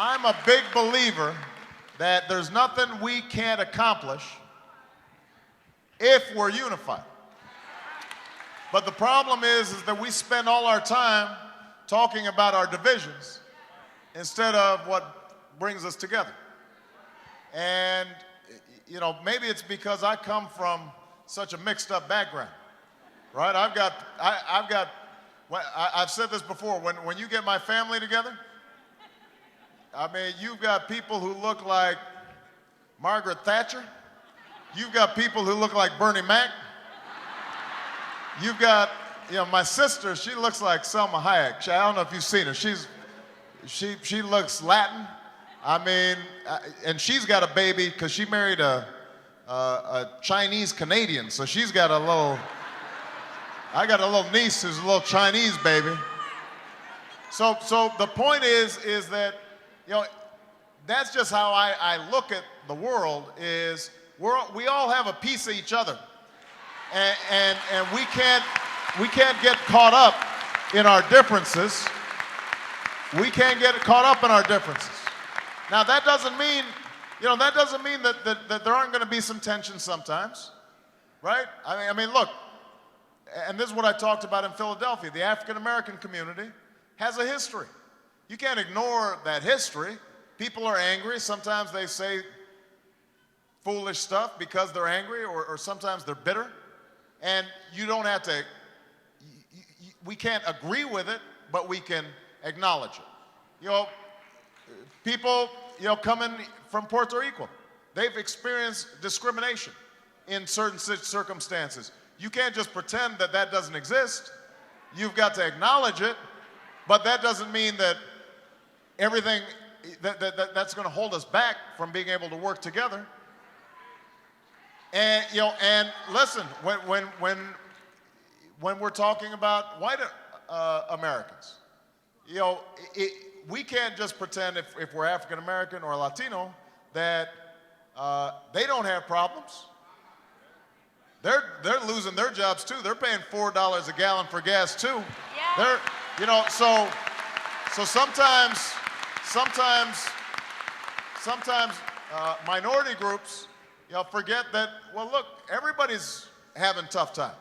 I'm a big believer that there's nothing we can't accomplish if we're unified. But the problem is that we spend all our time talking about our divisions instead of what brings us together. And, you know, maybe it's because I come from such a mixed up background, right? I've said this before, when you get my family together, I mean, you've got people who look like Margaret Thatcher. You've got people who look like Bernie Mac. You've got, you know, my sister, she looks like Selma Hayek. I don't know if you've seen her. She looks Latin. I mean, and she's got a baby because she married a Chinese Canadian. So she's got I got a little niece who's a little Chinese baby. So the point is that, you know, that's just how I look at the world. Is we all have a piece of each other, and we can't get caught up in our differences. We can't get caught up in our differences. Now that doesn't mean, you know, that there aren't going to be some tension sometimes, right? I mean, look, and this is what I talked about in Philadelphia. The African American community has a history. You can't ignore that history. People are angry. Sometimes they say foolish stuff because they're angry, or sometimes they're bitter. And you don't have to, we can't agree with it, but we can acknowledge it. You know, people, you know, coming from Puerto Rico, they've experienced discrimination in certain circumstances. You can't just pretend that that doesn't exist. You've got to acknowledge it, but that doesn't mean that everything that's going to hold us back from being able to work together. And, you know, and listen, when we're talking about white Americans, you know, we can't just pretend if we're African American or Latino that they don't have problems. They're losing their jobs too. They're paying $4 a gallon for gas too. Yeah. They're, you know, so sometimes minority groups, you know, forget that. Well, look, everybody's having a tough time.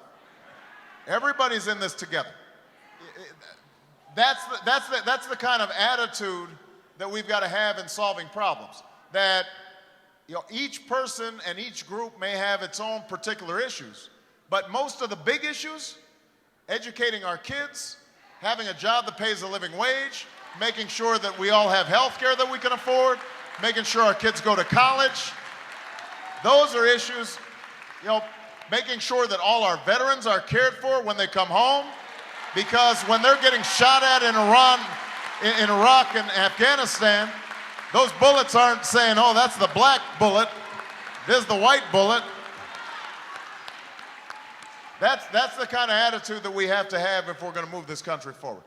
Everybody's in this together. That's the kind of attitude that we've got to have in solving problems. That, you know, each person and each group may have its own particular issues, but most of the big issues, educating our kids, having a job that pays a living wage, making sure that we all have health care that we can afford, making sure our kids go to college, those are issues. You know, making sure that all our veterans are cared for when they come home, because when they're getting shot at in Iraq and Afghanistan, those bullets aren't saying, oh, that's the black bullet, this is the white bullet. That's the kind of attitude that we have to have if we're going to move this country forward.